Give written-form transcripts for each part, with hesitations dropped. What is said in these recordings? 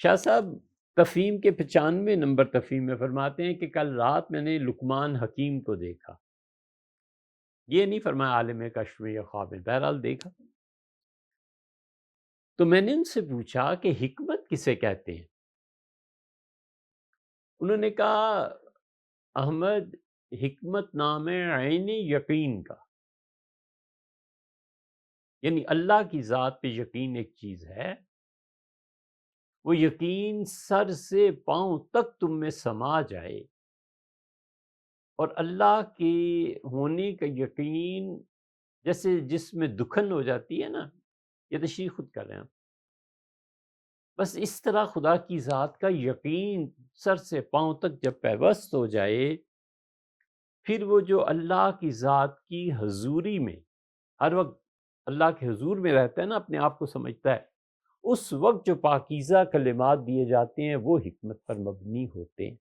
شاہ صاحب تفہیم کے 95 نمبر تفہیم میں فرماتے ہیں کہ کل رات میں نے لقمان حکیم کو دیکھا. یہ نہیں فرمایا عالم کشف میں یا خواب میں، بہرحال دیکھا. تو میں نے ان سے پوچھا کہ حکمت کسے کہتے ہیں؟ انہوں نے کہا احمد، حکمت نام ہے عین یقین کا، یعنی اللہ کی ذات پہ یقین ایک چیز ہے، وہ یقین سر سے پاؤں تک تم میں سما جائے، اور اللہ کے ہونے کا یقین جیسے جس میں دکھن ہو جاتی ہے نا، یہ تشریح خود کر رہے ہیں، بس اس طرح خدا کی ذات کا یقین سر سے پاؤں تک جب پیوست ہو جائے، پھر وہ جو اللہ کی ذات کی حضوری میں ہر وقت اللہ کے حضور میں رہتا ہے نا، اپنے آپ کو سمجھتا ہے، اس وقت جو پاکیزہ کلمات دیے جاتے ہیں وہ حکمت پر مبنی ہوتے ہیں.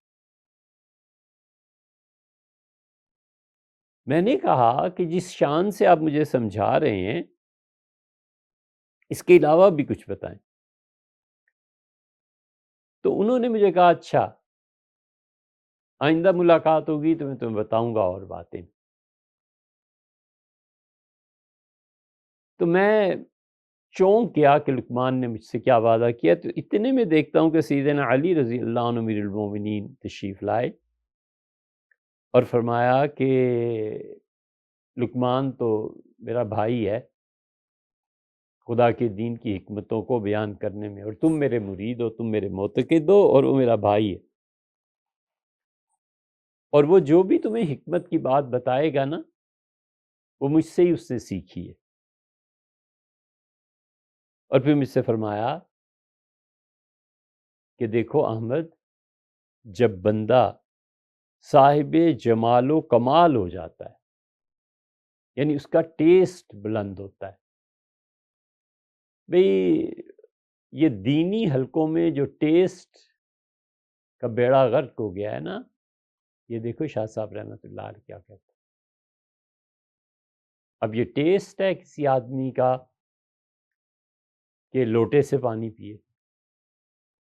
میں نے کہا کہ جس شان سے آپ مجھے سمجھا رہے ہیں اس کے علاوہ بھی کچھ بتائیں. تو انہوں نے مجھے کہا اچھا آئندہ ملاقات ہوگی تو میں تمہیں بتاؤں گا اور باتیں. تو میں چونک گیا کہ لقمان نے مجھ سے کیا وعدہ کیا. تو اتنے میں دیکھتا ہوں کہ سیدنا علی رضی اللہ عنہ امیر المومنین تشریف لائے اور فرمایا کہ لقمان تو میرا بھائی ہے خدا کے دین کی حکمتوں کو بیان کرنے میں، اور تم میرے مرید ہو، تم میرے معتقد ہو، اور وہ میرا بھائی ہے، اور وہ جو بھی تمہیں حکمت کی بات بتائے گا نا وہ مجھ سے ہی اس نے سیکھی ہے. اور پھر مجھ سے فرمایا کہ دیکھو احمد، جب بندہ صاحب جمال و کمال ہو جاتا ہے، یعنی اس کا ٹیسٹ بلند ہوتا ہے. بھئی یہ دینی حلقوں میں جو ٹیسٹ کا بیڑا غرق ہو گیا ہے نا، یہ دیکھو شاہ صاحب رحمۃ اللہ علیہ کیا کہتے ہیں. اب یہ ٹیسٹ ہے کسی آدمی کا کہ لوٹے سے پانی پیے،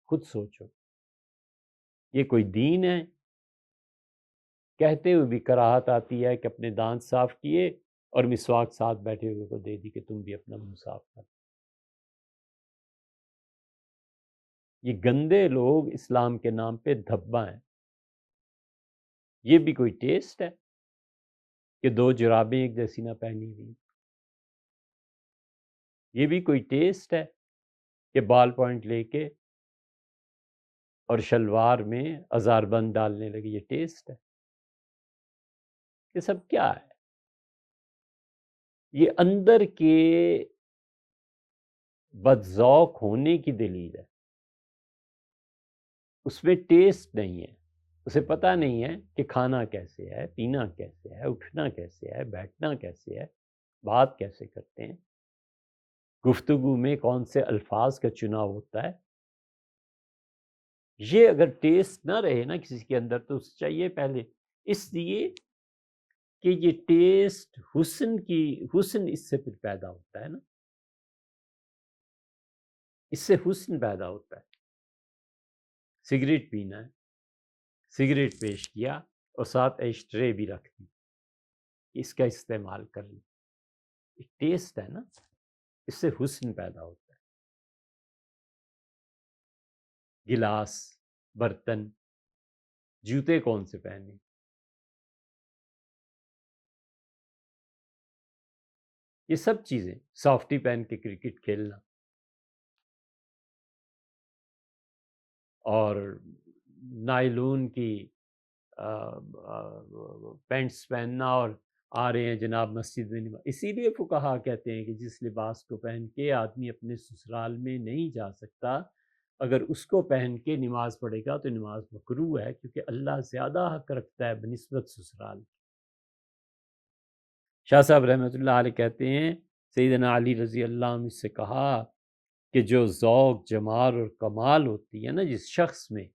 خود سوچو یہ کوئی دین ہے؟ کہتے ہوئے بھی کراہت آتی ہے کہ اپنے دانت صاف کیے اور مسواک ساتھ بیٹھے ہوئے کو دے دی کہ تم بھی اپنا منہ صاف کر. یہ گندے لوگ اسلام کے نام پہ دھبا ہیں. یہ بھی کوئی ٹیسٹ ہے کہ دو جرابیں ایک جیسی نہ پہنی ہوئی؟ یہ بھی کوئی ٹیسٹ ہے کہ بال پوائنٹ لے کے اور شلوار میں ازار بند ڈالنے لگے؟ یہ ٹیسٹ ہے؟ یہ سب کیا ہے؟ یہ اندر کے بدذوق ہونے کی دلیل ہے. اس میں ٹیسٹ نہیں ہے، اسے پتہ نہیں ہے کہ کھانا کیسے ہے، پینا کیسے ہے، اٹھنا کیسے ہے، بیٹھنا کیسے ہے، بات کیسے کرتے ہیں، گفتگو میں کون سے الفاظ کا چناؤ ہوتا ہے. یہ اگر ٹیسٹ نہ رہے نا کسی کے اندر تو اسے چاہیے پہلے اس لیے کہ یہ ٹیسٹ حسن اس سے پھر پیدا ہوتا ہے نا، اس سے حسن پیدا ہوتا ہے. سگریٹ پینا ہے، سگریٹ پیش کیا اور ساتھ ایشٹرے بھی رکھ دی، اس کا استعمال کر لیں، ایک ٹیسٹ ہے نا، اس سے حسن پیدا ہوتا ہے. گلاس، برتن، جوتے کون سے پہنے، یہ سب چیزیں، سافٹی پہن کے کرکٹ کھیلنا اور نائلون کی پینٹس پہننا اور آ رہے ہیں جناب مسجد میں نماز. اسی لیے فقہا کہتے ہیں کہ جس لباس کو پہن کے آدمی اپنے سسرال میں نہیں جا سکتا، اگر اس کو پہن کے نماز پڑھے گا تو نماز مکروہ ہے، کیونکہ اللہ زیادہ حق رکھتا ہے بنسبت سسرال. شاہ صاحب رحمۃ اللہ علیہ کہتے ہیں سیدنا علی رضی اللہ عنہ سے کہا کہ جو ذوق، جمال اور کمال ہوتی ہے نا جس شخص میں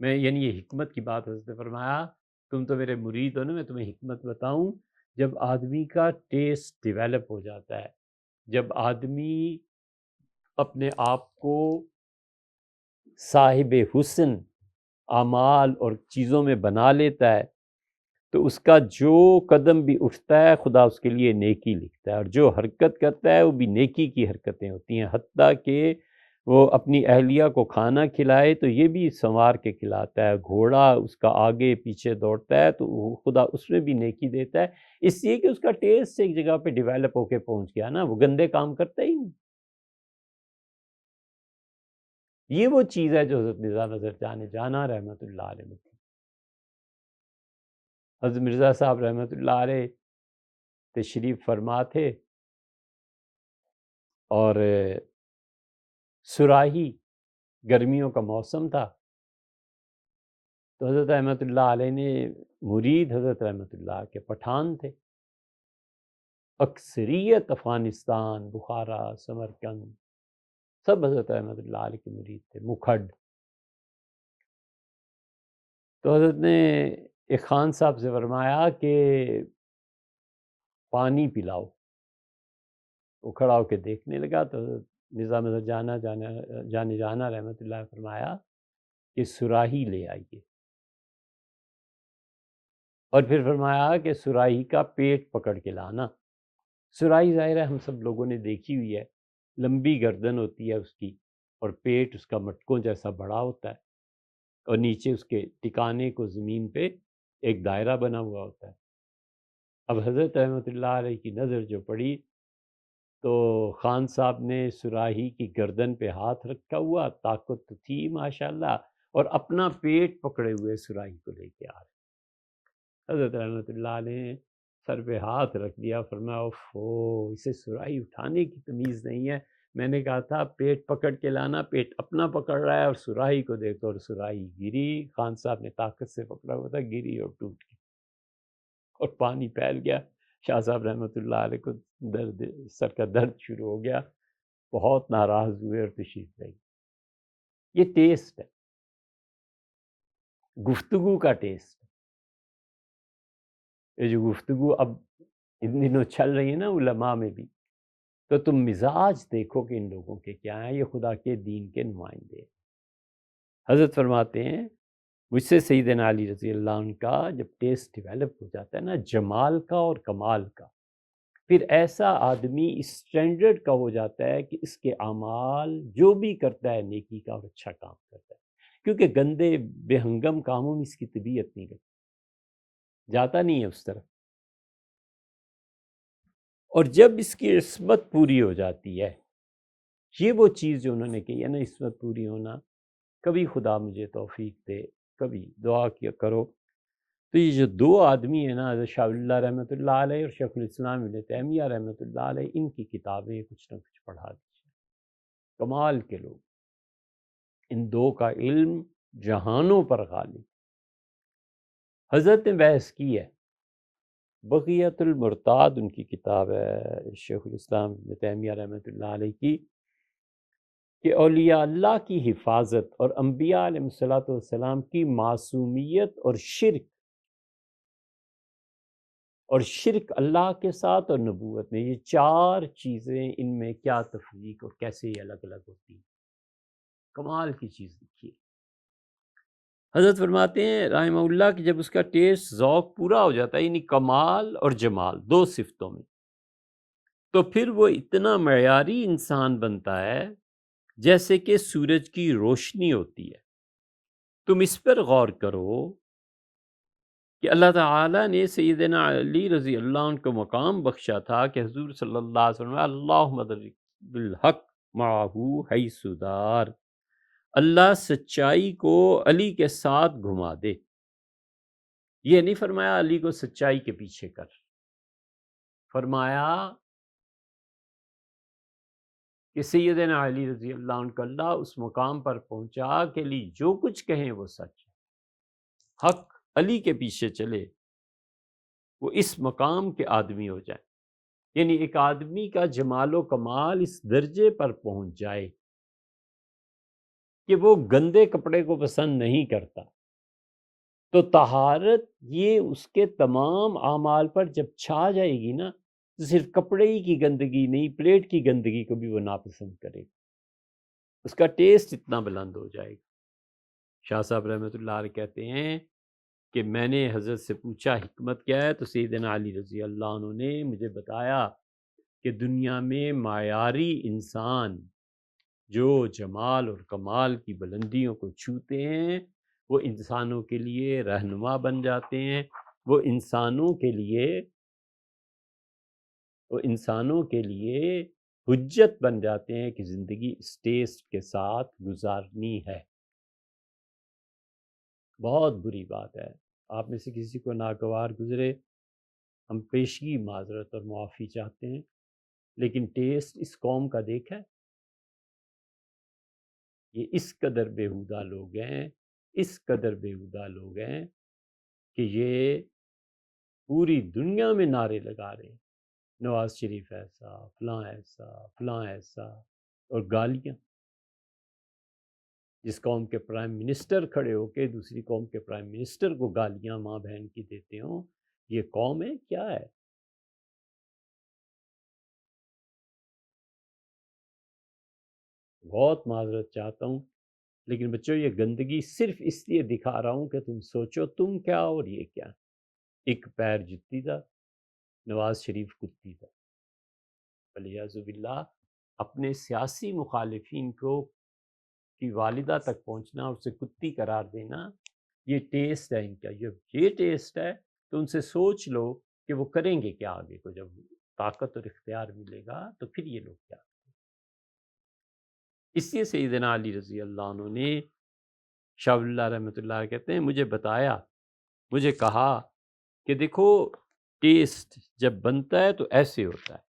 یعنی یہ حکمت کی بات حضرت نے فرمایا تم تو میرے مرید ہو نا، میں تمہیں حکمت بتاؤں. جب آدمی کا ٹیسٹ ڈیولپ ہو جاتا ہے، جب آدمی اپنے آپ کو صاحب حسن اعمال اور چیزوں میں بنا لیتا ہے تو اس کا جو قدم بھی اٹھتا ہے خدا اس کے لیے نیکی لکھتا ہے، اور جو حرکت کرتا ہے وہ بھی نیکی کی حرکتیں ہوتی ہیں، حتیٰ کہ وہ اپنی اہلیہ کو کھانا کھلائے تو یہ بھی سنوار کے کھلاتا ہے، گھوڑا اس کا آگے پیچھے دوڑتا ہے تو خدا اس میں بھی نیکی دیتا ہے، اس لیے کہ اس کا ٹیسٹ ایک جگہ پہ ڈیولپ ہو کے پہنچ گیا نا، وہ گندے کام کرتا ہی نہیں۔ یہ وہ چیز ہے جو حضرت مرزا نظر جانا رحمۃ اللہ علیہ نے، حضرت مرزا صاحب رحمۃ اللہ علیہ تشریف فرما تھے اور صراحی گرمیوں کا موسم تھا، تو حضرت رحمۃ اللہ علیہ نے مرید حضرت رحمۃ اللہ کے پٹھان تھے، اکثریت افغانستان، بخارا، سمرقند سب حضرت رحمۃ اللہ علیہ کے مرید تھے، مکھڈ۔ تو حضرت نے ایک خان صاحب سے فرمایا کہ پانی پلاؤ، وہ کھڑا ہو کے دیکھنے لگا تو مرزا مظہر جانا رحمۃ اللہ نے فرمایا کہ صراحی لے آئیے، اور پھر فرمایا کہ صراحی کا پیٹ پکڑ کے لانا۔ صراحی ظاہر ہے ہم سب لوگوں نے دیکھی ہوئی ہے، لمبی گردن ہوتی ہے اس کی اور پیٹ اس کا مٹکوں جیسا بڑا ہوتا ہے، اور نیچے اس کے ٹکانے کو زمین پہ ایک دائرہ بنا ہوا ہوتا ہے۔ اب حضرت رحمۃ اللہ علیہ کی نظر جو پڑی تو خان صاحب نے صراحی کی گردن پہ ہاتھ رکھا ہوا، طاقت تو تھی ماشاءاللہ، اور اپنا پیٹ پکڑے ہوئے صراحی کو لے کے آ رہے۔ حضرت رحمۃ اللہ علیہ نے سر پہ ہاتھ رکھ دیا، فرمایا اوفو، اسے صراحی اٹھانے کی تمیز نہیں ہے، میں نے کہا تھا پیٹ پکڑ کے لانا، پیٹ اپنا پکڑ رہا ہے، اور صراحی کو دیکھو، اور صراحی گری، خان صاحب نے طاقت سے پکڑا ہوا تھا، گری اور ٹوٹ گئی اور پانی پھیل گیا۔ شاہ صاحب رحمۃ اللہ علیہ کو سر کا درد شروع ہو گیا، بہت ناراض ہوئے اور تشریف لے گئے۔ یہ ٹیسٹ ہے، گفتگو کا ٹیسٹ، یہ جو گفتگو اب ان دنوں چل رہی ہے نا علماء میں بھی، تو تم مزاج دیکھو کہ ان لوگوں کے کیا ہیں، یہ خدا کے دین کے نمائندے ہیں۔ حضرت فرماتے ہیں مجھ سے سیدنا علی رضی اللہ عنہ کا جب ٹیسٹ ڈیولپ ہو جاتا ہے نا جمال کا اور کمال کا، پھر ایسا آدمی اس اسٹینڈرڈ کا ہو جاتا ہے کہ اس کے اعمال جو بھی کرتا ہے نیکی کا اور اچھا کام کرتا ہے، کیونکہ گندے بے ہنگم کاموں میں اس کی طبیعت نہیں لگتی، جاتا نہیں ہے اس طرف۔ اور جب اس کی عصمت پوری ہو جاتی ہے، یہ وہ چیز جو انہوں نے کہی ہے نا، عصمت پوری ہونا، کبھی خدا مجھے توفیق دے، کبھی دعا کیا کرو۔ تو یہ جو دو آدمی ہیں نا، حضرت شاہ ولی اللہ رحمۃ اللہ علیہ اور شیخ الاسلام ابن تیمیہ رحمۃ اللہ علیہ، ان کی کتابیں کچھ نہ کچھ پڑھا دیجیے، کمال کے لوگ، ان دو کا علم جہانوں پر غالب۔ حضرت نے بحث کی ہے، بقیت المرتاد ان کی کتاب ہے شیخ الاسلام ابن تیمیہ رحمۃ اللہ علیہ کی، کہ اولیاء اللہ کی حفاظت اور انبیاء علیہ الصلوۃ والسلام کی معصومیت اور شرک اللہ کے ساتھ اور نبوت میں، یہ چار چیزیں، ان میں کیا تفریق اور کیسے یہ الگ الگ ہوتی ہیں، کمال کی چیز لکھی ہے۔ حضرت فرماتے ہیں رحمہ اللہ کہ جب اس کا ٹیسٹ ذوق پورا ہو جاتا ہے، یعنی کمال اور جمال دو صفتوں میں، تو پھر وہ اتنا معیاری انسان بنتا ہے جیسے کہ سورج کی روشنی ہوتی ہے۔ تم اس پر غور کرو کہ اللہ تعالیٰ نے سیدنا علی رضی اللہ عنہ کو مقام بخشا تھا کہ حضور صلی اللہ علیہ وسلم اللہم ادرک بالحق معہو حیث دار، اللہ سچائی کو علی کے ساتھ گھما دے۔ یہ نہیں فرمایا علی کو سچائی کے پیچھے کر، فرمایا کہ سیدنا علی رضی اللہ عنہ کو اللہ اس مقام پر پہنچا کہ علی جو کچھ کہیں وہ سچ ہے، حق علی کے پیچھے چلے، وہ اس مقام کے آدمی ہو جائے، یعنی ایک آدمی کا جمال و کمال اس درجے پر پہنچ جائے کہ وہ گندے کپڑے کو پسند نہیں کرتا، تو طہارت یہ اس کے تمام اعمال پر جب چھا جائے گی نا، تو صرف کپڑے ہی کی گندگی نہیں، پلیٹ کی گندگی کو بھی وہ ناپسند کرے گا۔ اس کا ٹیسٹ اتنا بلند ہو جائے گا۔ شاہ صاحب رحمۃ اللہ علیہ کہتے ہیں کہ میں نے حضرت سے پوچھا حکمت کیا ہے، تو سیدنا علی رضی اللہ عنہ نے مجھے بتایا کہ دنیا میں معیاری انسان جو جمال اور کمال کی بلندیوں کو چھوتے ہیں وہ انسانوں کے لیے رہنما بن جاتے ہیں، وہ انسانوں کے لیے حجت بن جاتے ہیں کہ زندگی اس ٹیسٹ کے ساتھ گزارنی ہے۔ بہت بری بات ہے، آپ میں سے کسی کو ناگوار گزرے، ہم پیشگی معذرت اور معافی چاہتے ہیں، لیکن ٹیسٹ اس قوم کا دیکھا ہے، یہ اس قدر بیہودہ لوگ ہیں، اس قدر بیہودہ لوگ ہیں کہ یہ پوری دنیا میں نعرے لگا رہے ہیں، نواز شریف ایسا، فلاں ایسا، فلاں ایسا، اور گالیاں۔ جس قوم کے پرائم منسٹر کھڑے ہو کے دوسری قوم کے پرائم منسٹر کو گالیاں ماں بہن کی دیتے ہوں، یہ قوم ہے کیا ہے؟ بہت معذرت چاہتا ہوں، لیکن بچوں یہ گندگی صرف اس لیے دکھا رہا ہوں کہ تم سوچو تم کیا اور یہ کیا۔ ایک پیر جتی تھا، نواز شریف کتی تھا، والیاذ باللہ۔ اپنے سیاسی مخالفین کو کی والدہ تک پہنچنا اور اسے کتی قرار دینا، یہ ٹیسٹ ہے ان کا۔ یہ ٹیسٹ ہے تو ان سے سوچ لو کہ وہ کریں گے کیا آگے کو، جب طاقت اور اختیار ملے گا تو پھر یہ لوگ کیا۔ اس لیے سیدنا علی رضی اللہ عنہ نے، شاہ ولی اللہ رحمۃ اللہ کہتے ہیں، مجھے بتایا، مجھے کہا کہ دیکھو ٹیسٹ جب بنتا ہے تو ایسے ہوتا ہے،